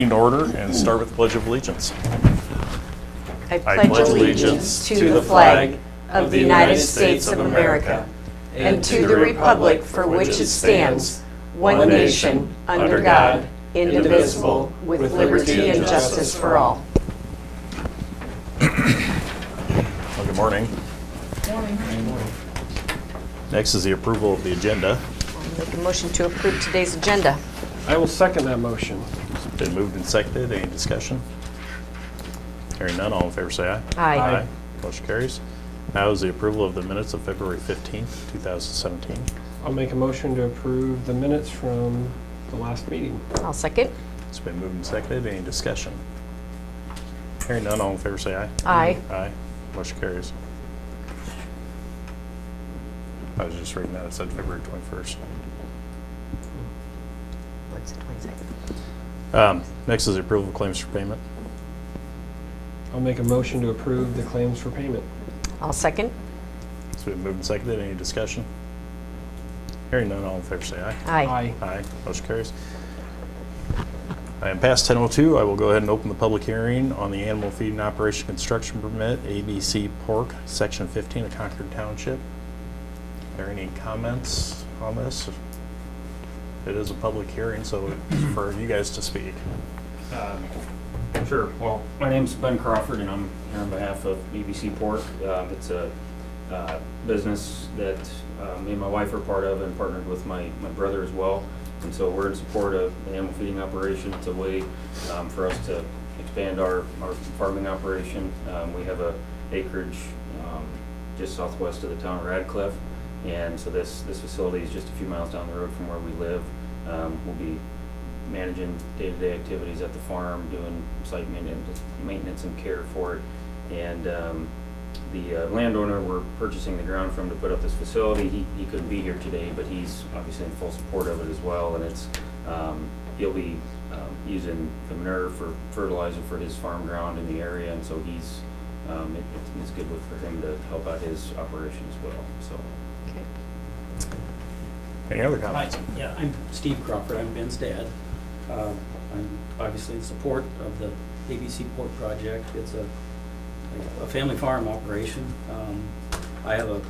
In order and start with the Pledge of Allegiance. I pledge allegiance to the flag of the United States of America and to the republic for which it stands, one nation, under God, indivisible, with liberty and justice for all. Well, good morning. Good morning. Next is the approval of the agenda. I'll make a motion to approve today's agenda. I will second that motion. It's been moved and seconded. Any discussion? Hearing none, all in favor say aye. Aye. Motion carries. Now is the approval of the minutes of February 15th, 2017. I'll make a motion to approve the minutes from the last meeting. I'll second. It's been moved and seconded. Any discussion? Hearing none, all in favor say aye. Aye. Aye. Motion carries. I was just reading that. It said February 21st. What's the 22nd? Next is the approval of claims for payment. I'll make a motion to approve the claims for payment. I'll second. It's been moved and seconded. Any discussion? Hearing none, all in favor say aye. Aye. Aye. Motion carries. I am past 10:02. I will go ahead and open the public hearing on the animal feeding operation construction permit, ABC Pork, Section 15 of Concord Township. Are there any comments on this? It is a public hearing, so it's for you guys to speak. Sure. Well, my name's Ben Crawford, and I'm here on behalf of BBC Pork. It's a business that me and my wife are part of, and partnered with my brother as well. And so we're in support of the animal feeding operation. It's a way for us to expand our farming operation. We have a acreage just southwest of the town of Radcliffe, and so this facility is just a few miles down the road from where we live. We'll be managing day-to-day activities at the farm, doing site maintenance and care for it. And the landowner we're purchasing the ground from to put up this facility, he couldn't be here today, but he's obviously in full support of it as well. And it's he'll be using the manure for fertilizer for his farm ground in the area, and so he's it's good for him to help out his operation as well. So. Okay. Any other Hi, comments? yeah, I'm Steve Crawford, I'm Ben's dad. I'm obviously in support of the ABC Pork Project. It's a family farm operation. I have a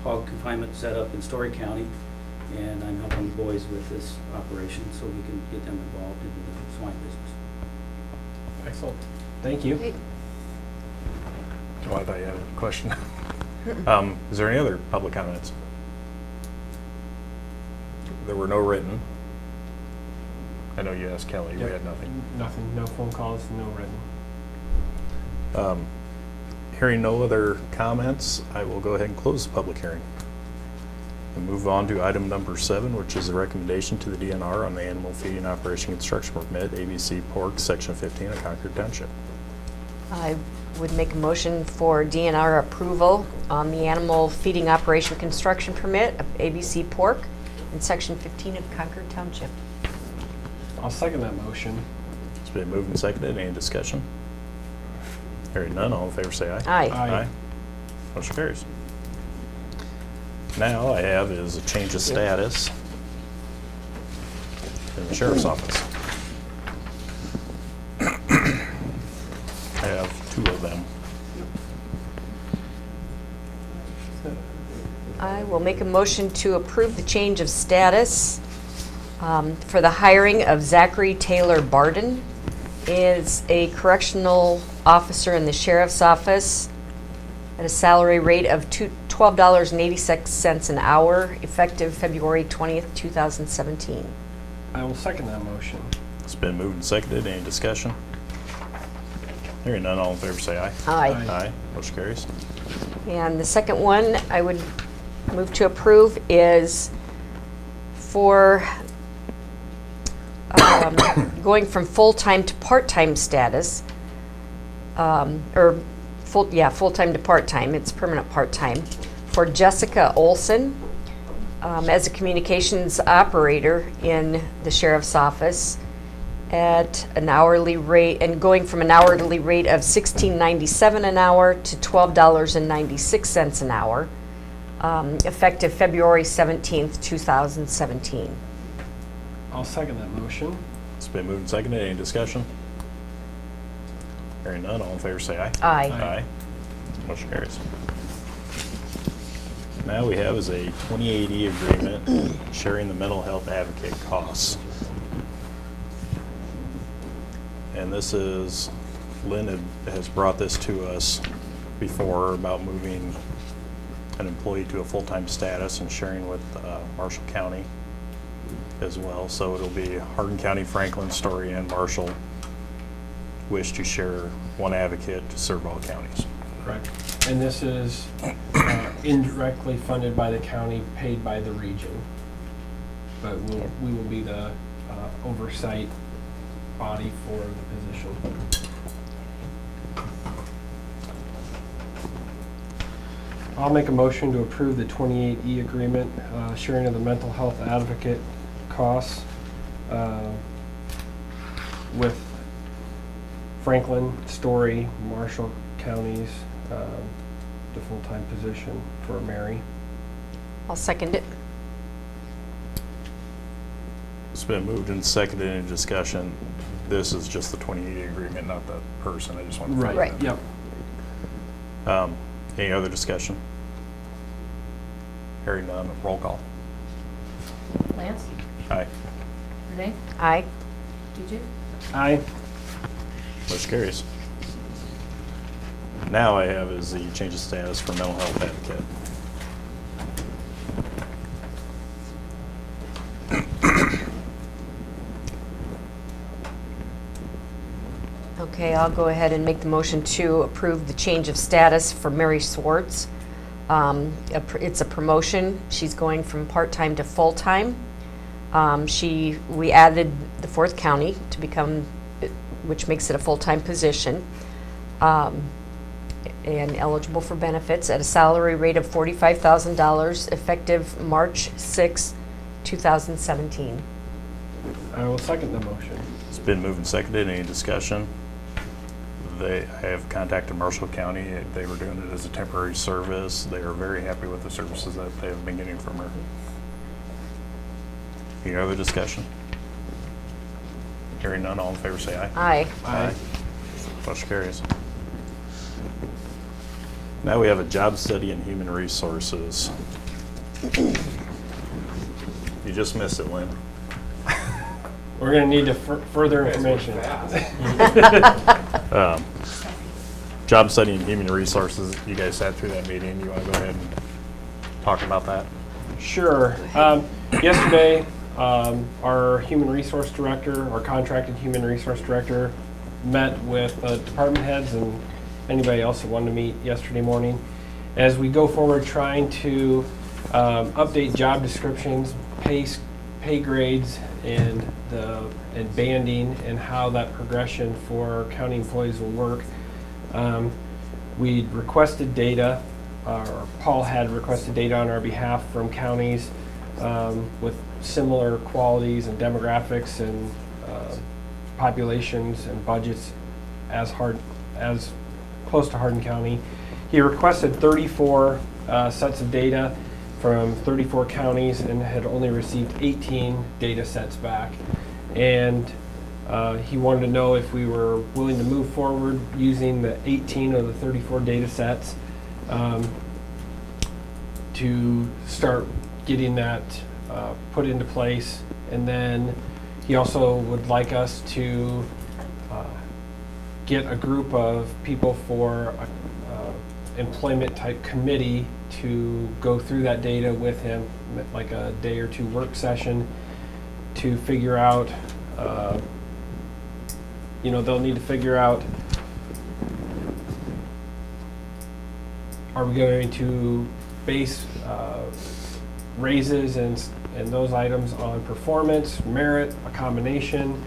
hog confinement set up in Story County, and I'm helping the boys with this operation so we can get them involved into the swine business. Excellent. Thank you. Okay. Oh, I thought you had a question. Is there any other public comments? There were no written. I know you asked Kelly. Yep. We had nothing. Nothing, no phone calls, no written. Hearing no other comments, I will go ahead and close the public hearing and move on to item number 7, which is a recommendation to the DNR on the animal feeding operation construction permit, ABC Pork, Section 15 of Concord Township. I would make a motion for DNR approval on the animal feeding operation construction permit of ABC Pork in Section 15 of Concord Township. I'll second that motion. It's been moved and seconded. Any discussion? Hearing none, all in favor say aye. Aye. Aye. Motion carries. Now I have is a change of status in the sheriff's office. I have 2 of them. I will make a motion to approve the change of status for the hiring of Zachary Taylor Barden as a correctional officer in the sheriff's office at a salary rate of $12.86 an hour, effective February 20th, 2017. I will second that motion. It's been moved and seconded. Any discussion? Hearing none, all in favor say aye. Aye. Aye. Motion carries. And the second one I would move to approve is for going from full-time to part-time status, full-time to part-time, it's permanent part-time, for Jessica Olson as a communications operator in the sheriff's office at an hourly rate, and going from an hourly rate of $16.97 an hour to $12.96 an hour, effective February 17th, 2017. I'll second that motion. It's been moved and seconded. Any discussion? Hearing none, all in favor say aye. Aye. Aye. Motion carries. Now we have is a 2080 agreement sharing the mental health advocate costs. And this is, Lynn has brought this to us before about moving an employee to a full-time status and sharing with Marshall County as well. So it'll be Hardin County, Franklin, Story, and Marshall wish to share one advocate to serve all counties. Correct. And this is indirectly funded by the county, paid by the region. But we will be the oversight body for the position. I'll make a motion to approve the 28E agreement, sharing of the mental health advocate costs with Franklin, Story, Marshall counties, the full-time position for Mary. I'll second it. It's been moved and seconded in discussion. This is just the 2080 agreement, not the person. I just want to. Right. Yep. Any other discussion? Hearing none, roll call. Lance? Aye. Renee? Aye. DJ? Aye. Motion carries. Now I have is the change of status for mental health advocate. Okay, I'll go ahead and make the motion to approve the change of status for Mary Swartz. It's a promotion. She's going from part-time to full-time. We added the fourth county to become, which makes it a full-time position, and eligible for benefits at a salary rate of $45,000 effective March 6, 2017. I will second the motion. It's been moved and seconded. Any discussion? I have contacted Marshall County. They were doing it as a temporary service. They are very happy with the services that they have been getting from her. Any other discussion? Hearing none, all in favor say aye. Aye. Aye. Motion carries. Now we have a job study in human resources. You just missed it, Lynn. We're going to need further information. Job study in human resources. You guys sat through that meeting. You want to go ahead and talk about that? Sure. Yesterday, our human resource director, our contracted human resource director, met with department heads and anybody else that wanted to meet yesterday morning. As we go forward trying to update job descriptions, pay grades, and banding, and how that progression for county employees will work. We requested data, or Paul had requested data on our behalf from counties with similar qualities and demographics and populations and budgets as close to Hardin County. He requested 34 sets of data from 34 counties and had only received 18 data sets back. And he wanted to know if we were willing to move forward using the 18 of the 34 data sets to start getting that put into place. And then he also would like us to get a group of people for a employment type committee to go through that data with him, like a day or two work session, to figure out, they'll need to figure out, are we going to base raises and those items on performance, merit, a combination?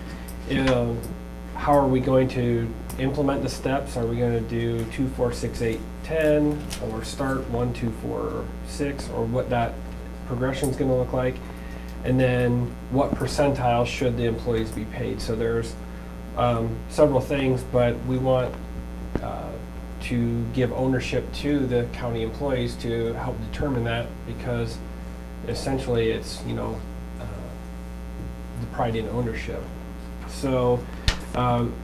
How are we going to implement the steps? Are we going to do 2, 4, 6, 8, 10, or start 1, 2, 4, 6, or what that progression is going to look like? And then what percentile should the employees be paid? So there's several things, but we want to give ownership to the county employees to help determine that, because essentially it's, the pride in ownership. So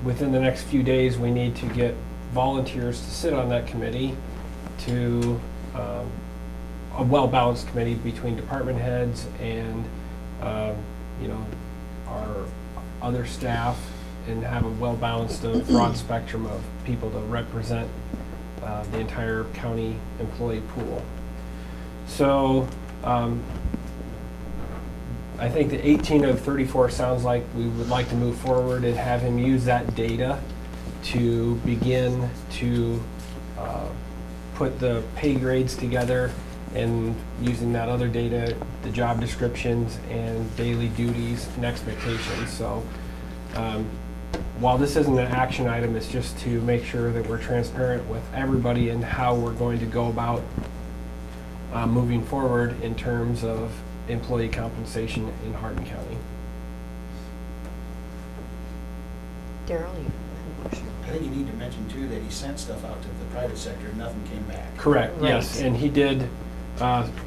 within the next few days, we need to get volunteers to sit on that committee, to a well-balanced committee between department heads and our other staff, and have a well-balanced, broad spectrum of people to represent the entire county employee pool. So I think the 18 of 34 sounds like we would like to move forward and have him use that data to begin to put the pay grades together, and using that other data, the job descriptions and daily duties and expectations. So while this isn't an action item, it's just to make sure that we're transparent with everybody in how we're going to go about moving forward in terms of employee compensation in Hardin County. Daryl, you have a question? I think you need to mention too that he sent stuff out to the private sector and nothing came back. Correct, yes, Right. and he did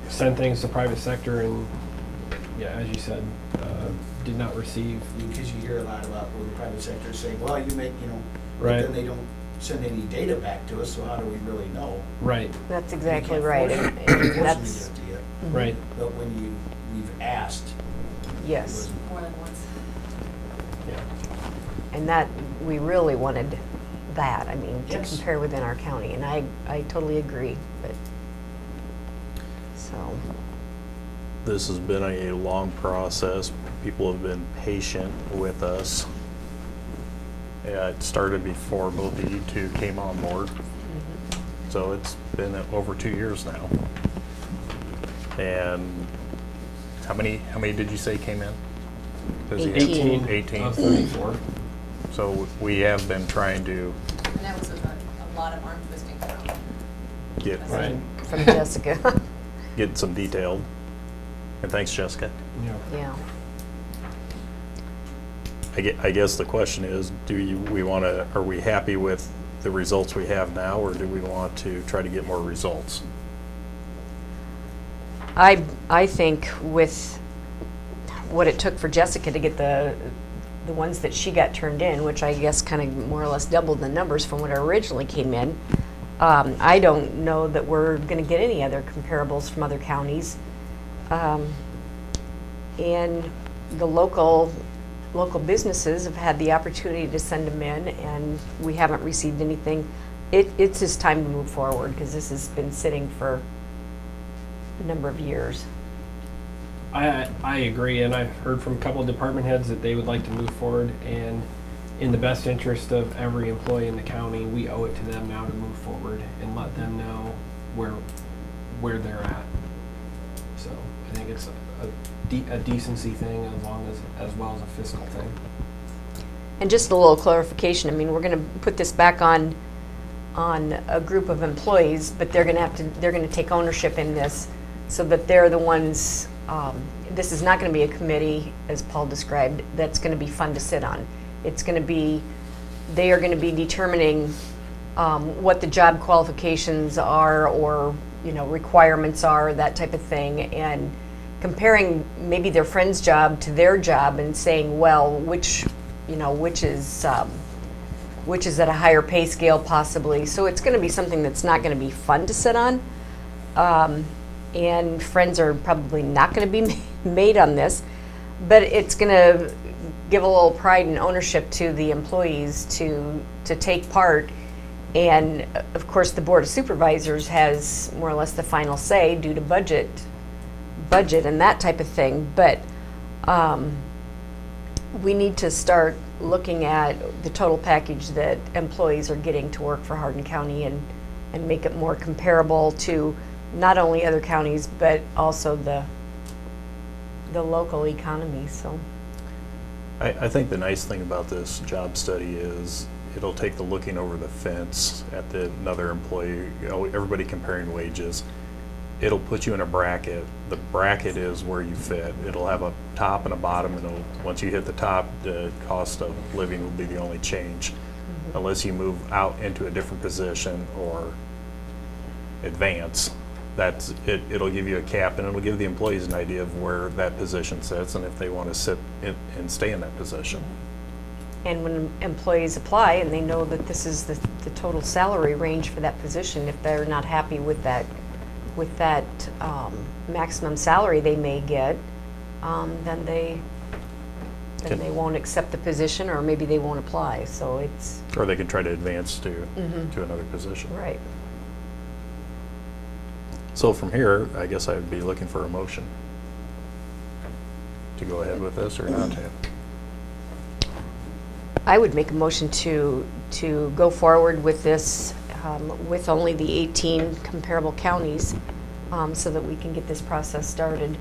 send things to private sector, and yeah, as you said, did not receive. Because you hear a lot about where the private sector is saying, well, you make, but Right. then they don't send any data back to us, so how do we really know? Right, That's We exactly can't right, force and it- force them to that's, give it to you. right. But when we've asked, it yes. wasn't. More than once. Yeah. And that, we really wanted that, I mean, to Yes. compare within our county, and I totally agree, but, so, This has been a long process. People have been patient with us. Yeah, it started before both of you two came on board. So it's been over 2 years now. And how many did you say came in? Does he have- 18. 18. Of 34. So we have been trying to And that was a lot of arm twisting from. get, Right. from Jessica, get some detailed. And thanks, Jessica. Yeah. yeah. I guess the question is, are we happy with the results we have now, or do we want to try to get more results? I think with what it took for Jessica to get the ones that she got turned in, which I guess kind of more or less doubled the numbers from what originally came in, I don't know that we're going to get any other comparables from other counties. And the local businesses have had the opportunity to send them in, and we haven't received anything. It's just time to move forward, because this has been sitting for a number of years. I agree, and I've heard from a couple of department heads that they would like to move forward, and in the best interest of every employee in the county, we owe it to them now to move forward and let them know where they're at. So I think it's a decency thing, as well as a fiscal thing. And just a little clarification, I mean, we're gonna put this back on a group of employees, but they're gonna take ownership in this, so that they're the ones, this is not gonna be a committee, as Paul described, that's gonna be fun to sit on. It's gonna be, they are gonna be determining what the job qualifications are, or, requirements are, that type of thing, and comparing maybe their friend's job to their job and saying, well, which is at a higher pay scale possibly. So it's going to be something that's not going to be fun to sit on. And friends are probably not going to be made on this, but it's going to give a little pride and ownership to the employees to take part. And of course, the Board of Supervisors has more or less the final say due to budget and that type of thing. But we need to start looking at the total package that employees are getting to work for Hardin County, and make it more comparable to not only other counties, but also the local economy. So I think the nice thing about this job study is it'll take the looking over the fence at another employee, everybody comparing wages. It'll put you in a bracket. The bracket is where you fit. It'll have a top and a bottom, and once you hit the top, the cost of living will be the only change. Unless you move out into a different position or advance, that's it. It'll give you a cap, and it'll give the employees an idea of where that position sits and if they want to sit and stay in that position. And when employees apply and they know that this is the total salary range for that position, if they're not happy with that maximum salary they may get, then they won't accept the position, or maybe they won't apply. So it's Or they can try to advance to another position. right. So from here, I guess I would be looking for a motion to go ahead with this or not to. I would make a motion to go forward with this with only the 18 comparable counties, so that we can get this process started.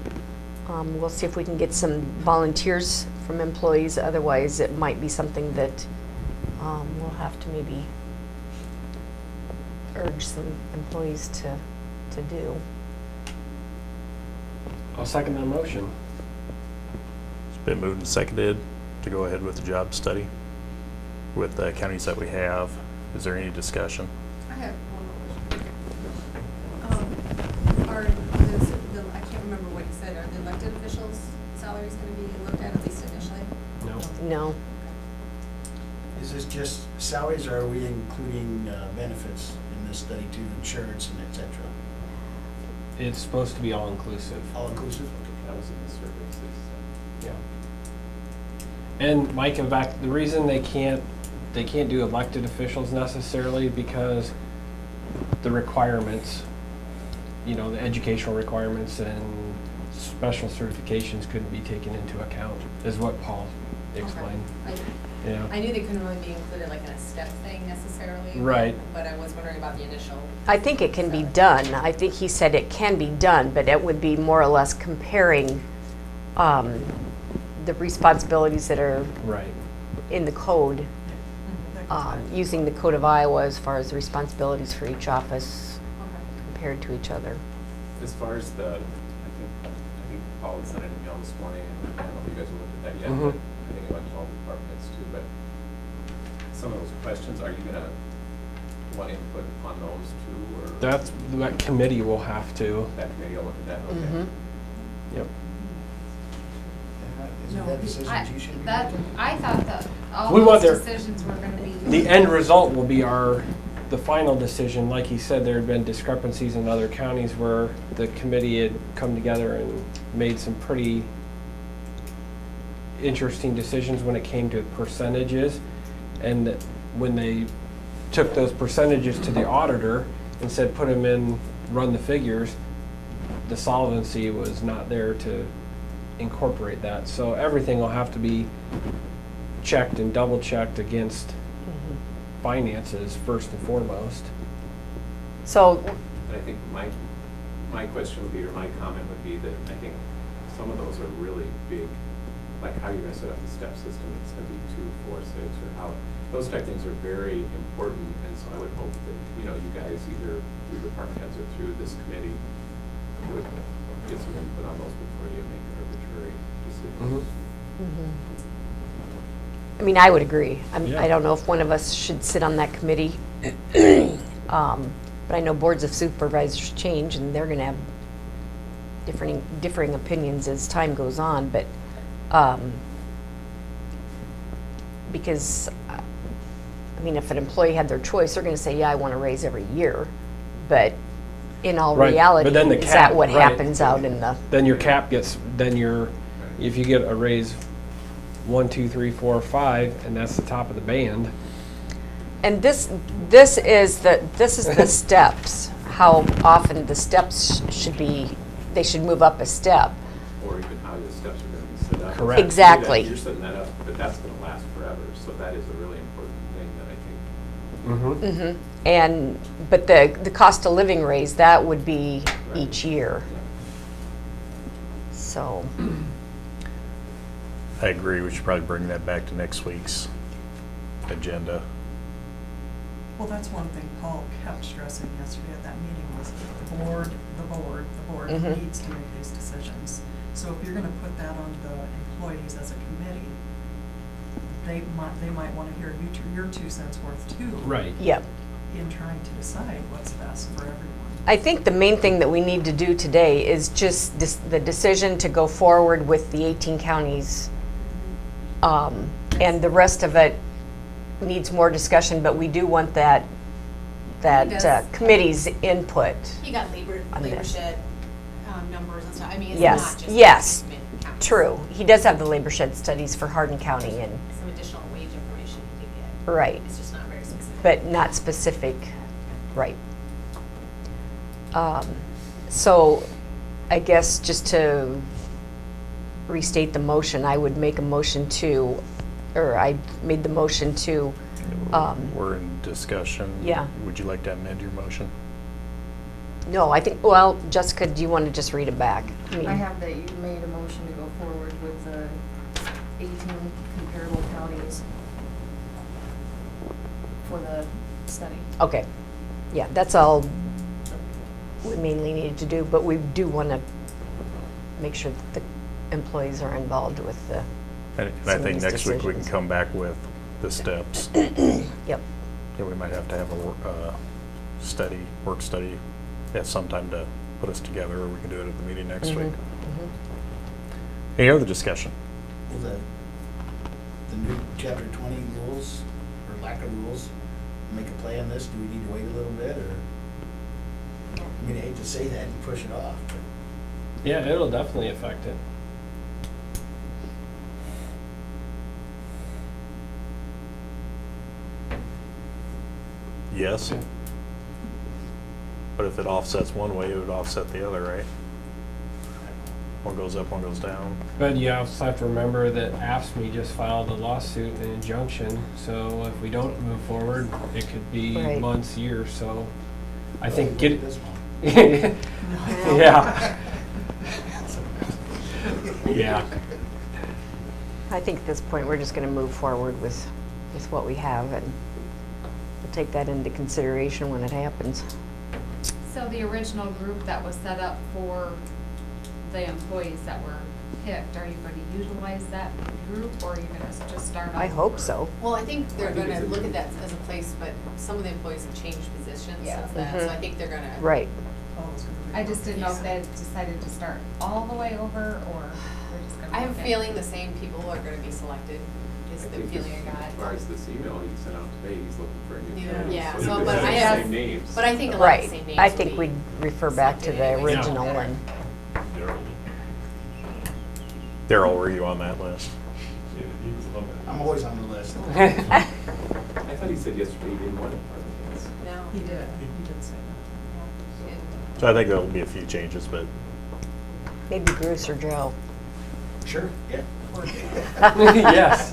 We'll see if we can get some volunteers from employees. Otherwise, it might be something that we'll have to maybe urge some employees to do. I'll second that motion. It's been moved and seconded to go ahead with the job study with the counties that we have. Is there any discussion? I have one more question. I can't remember what you said, are the elected officials' salaries going to be looked at least initially? No. No. Is this just salaries, or are we including benefits in this study too, insurance and et cetera? It's supposed to be all-inclusive. All inclusive? That was in the survey, so. Yeah. And Mike, in fact, the reason they can't do elected officials necessarily because the requirements, the educational requirements and special certifications couldn't be taken into account, is what Paul explained. Okay. Yeah. I knew they couldn't really be included like in a step thing necessarily. Right. But I was wondering about the initial. I think it can be done. I think he said it can be done, but it would be more or less comparing the responsibilities that are Right. in the code, using the Code of Iowa as far as the responsibilities for each office Okay. compared to each other. As far as I think Paul had sent an email this morning, and I don't know if you guys have looked at that yet, Mhm. but I think it went to all the departments too, but some of those questions, are you gonna want input on those too, or? That committee will have to. That committee will look at that, okay. Mhm. Yep. Isn't that decisions you should be making? I thought that all We want those their- decisions were going to be. The end result will be the final decision. Like he said, there had been discrepancies in other counties where the committee had come together and made some pretty interesting decisions when it came to percentages. And that when they took those percentages to the auditor and said, put them in, run the figures, the solvency was not there to incorporate that. So everything will have to be checked and double checked against finances first and foremost. So, And I think my question would be, or my comment would be that I think some of those are really big, like how you're gonna set up the step system, it's gonna be 2, 4, 6, or how, those type things are very important, and so I would hope that, you guys either through department heads or through this committee would get some input on those before you make arbitrary decisions. I mean, I would agree. Yeah. I don't know if one of us should sit on that committee. But I know boards of supervisors change, and they're going to have differing opinions as time goes on. But because, I mean, if an employee had their choice, they're going to say, yeah, I want a raise every year. But in all Right. reality, But then the is cap, that what right. happens out in the... Then your cap gets, if you get a raise 1, 2, 3, 4, 5, and that's the top of the band. And this is the steps, how often the steps should be, they should move up a step. Or even how the steps are gonna be set up. Correct. Exactly. You're setting that up, but that's gonna last forever, so that is a really important thing that I think. Mm-hmm. But the cost of living raise, that would be each year. So, I agree, we should probably bring that back to next week's agenda. Well, that's one thing Paul kept stressing yesterday at that meeting was the board Mhm. needs to make these decisions. So if you're gonna put that on the employees as a committee, they might wanna hear your 2 cents worth too. Right. yep. In trying to decide what's best for everyone. I think the main thing that we need to do today is just the decision to go forward with the 18 counties And And the rest of it needs more discussion, but we do want that does. committee's input. You got labor On this. shed numbers and stuff. I mean, it's Yes, not just. yes. management counts. True. He does have the labor shed studies for Hardin County and, Some additional wage information you could get. right, It's just not very specific. but not specific, right. So I guess just to restate the motion, I would make a motion to, or I made the motion to, We're in discussion. Yeah. Would you like to amend your motion? no, I think, well, Jessica, do you want to just read it back? mean- I have that you made a motion to go forward with the 18 comparable counties for the study. Okay, yeah, that's all we mainly needed to do, but we do want to make sure that the employees are involved with the, And Some I of think these next week we can decisions. come back with the steps. yep, Yeah, we might have to have a work study at some time to put us together, or we can do it at the meeting next week. Any other discussion? Will the new chapter 20 rules, or lack of rules, make a play on this? Do we need to wait a little bit, or? I mean, I hate to say that and push it off, but Yeah, it'll definitely affect it. Yes. But if it offsets one way, it would offset the other, right? One goes up, one goes down. But you also have to remember that AFSCME just filed a lawsuit and injunction, so if we don't move forward, it could be Right. months, years, so I think get it. this one. Yeah. Yeah. I think at this point, we're just going to move forward with what we have, and we'll take that into consideration when it happens. So the original group that was set up for the employees that were picked, are you going to utilize that group, or are you going to just start? I all hope over? so. Well, I think they're I think gonna it's a- look at that as a place, but some of the employees have changed positions Yeah. since then, so I think they're gonna. Right. Oh, it's gonna be I just didn't know if rough. they had decided to start all the way over, or we're just going to. I have a feeling the same people are gonna be selected, is I the think feeling I As far got. as this email he sent out today, he's looking for a new Yeah. candidate. Yeah, you so, could but have I the have- same names. But I think a lot of Right. the same names I will think be we'd refer back to the selected anyway. original Yeah. one. Daryl, were you on that list? Yeah, he was a little bit. I'm always on the list. I thought he said yesterday he didn't want department heads. No. He did say that. Yeah. So I think there'll be a few changes, but Maybe Bruce or Joe. Sure, yeah. Yes.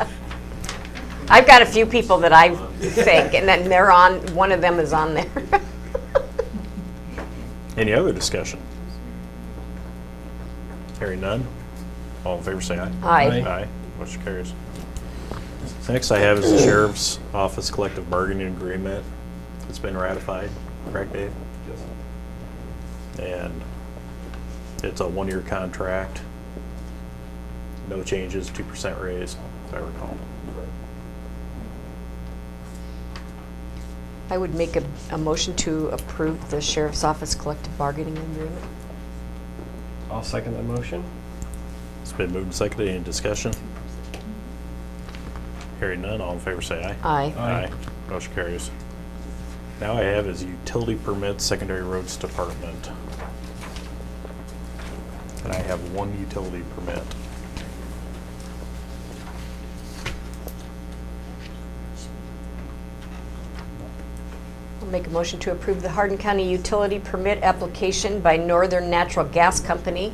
I've got a few people that I think, and then they're on, one of them is on there. any other discussion? Hearing none? All in favor, say aye. Aye. Aye. Motion carries. Next I have is the Sheriff's Office Collective Bargaining Agreement. It's been ratified, correct, Dave? And it's a one-year contract. No changes, 2% raise, as I recall. I would make a motion to approve the Sheriff's Office Collective Bargaining Agreement. I'll second the motion. It's been moved and seconded. Any discussion? Hearing none, all in favor say aye. Aye. Aye. Motion carries. Now I have is utility permit, secondary roads department. And I have one utility permit. I'll make a motion to approve the Hardin County utility permit application by Northern Natural Gas Company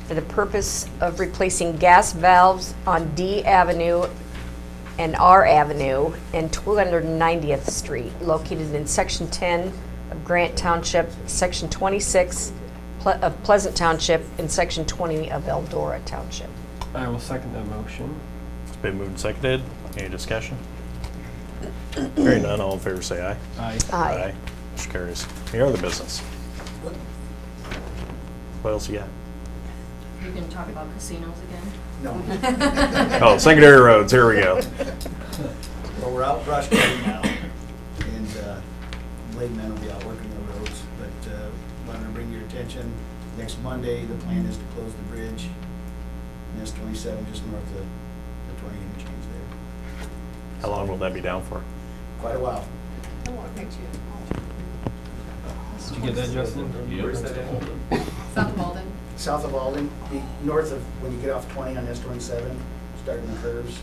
for the purpose of replacing gas valves on D Avenue and R Avenue and 290th Street, located in Section 10 of Grant Township, Section 26 of Pleasant Township, and Section 20 of Eldora Township. I will second that motion. It's been moved and seconded. Any discussion? Hearing none, all in favor say aye. Aye. Aye. Motion carries. Any other business? What else you got? You can talk about casinos again? No. Oh, secondary roads, here we go. Well, we're out brush cutting now, and blade men will be out working the roads, but wanted to bring your attention, next Monday, the plan is to close the bridge, in S-27 just north of the 20 interchange there. How long will that be down for? Quite a while. I won't affect you. Did you get that, Justin? Where's that at? South of Alden. South of Alden, north of, when you get off 20 on S27, starting the curves.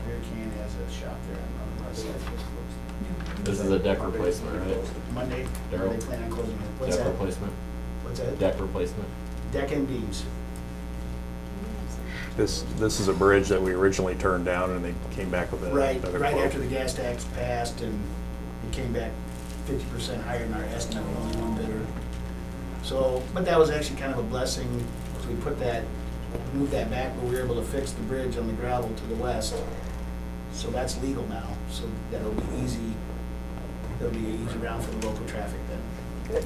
Beer Can has a shop there on the north side. This is a deck replacement, right? Monday, Daryl? they plan on closing it. What's Deck that? replacement? What's that? Deck replacement? Deck and beams. This is a bridge that we originally turned down and they came back with Right, another right quote. after the gas tax passed, and it came back 50% higher than our estimate, only one bidder. So, but that was actually kind of a blessing, so we put that, moved that back, but we were able to fix the bridge on the gravel to the west. So that's legal now, so that'll be easy, that'll be an easy route for the local traffic then. Good.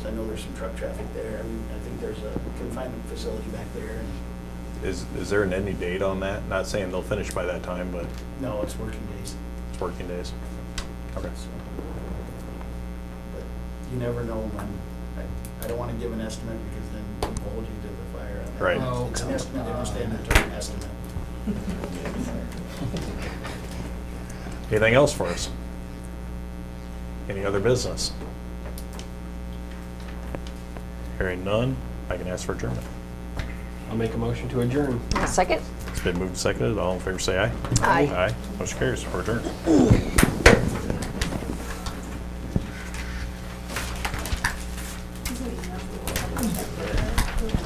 So I know there's some truck traffic there, I think there's a confinement facility back there, and Is there an ending date on that? Not saying they'll finish by that time, but no, it's working days. it's working days. Okay. So, but you never know when, I don't want to give an estimate because then people hold you to the fire on that. Right. Oh, It's an estimate, they don't stand there to an estimate. Anything else for us? Any other business? Hearing none, I can ask for adjournment. I'll make a motion to adjourn. Second? It's been moved and seconded. All in favor say aye. Aye. Aye. Motion carries. We're adjourned.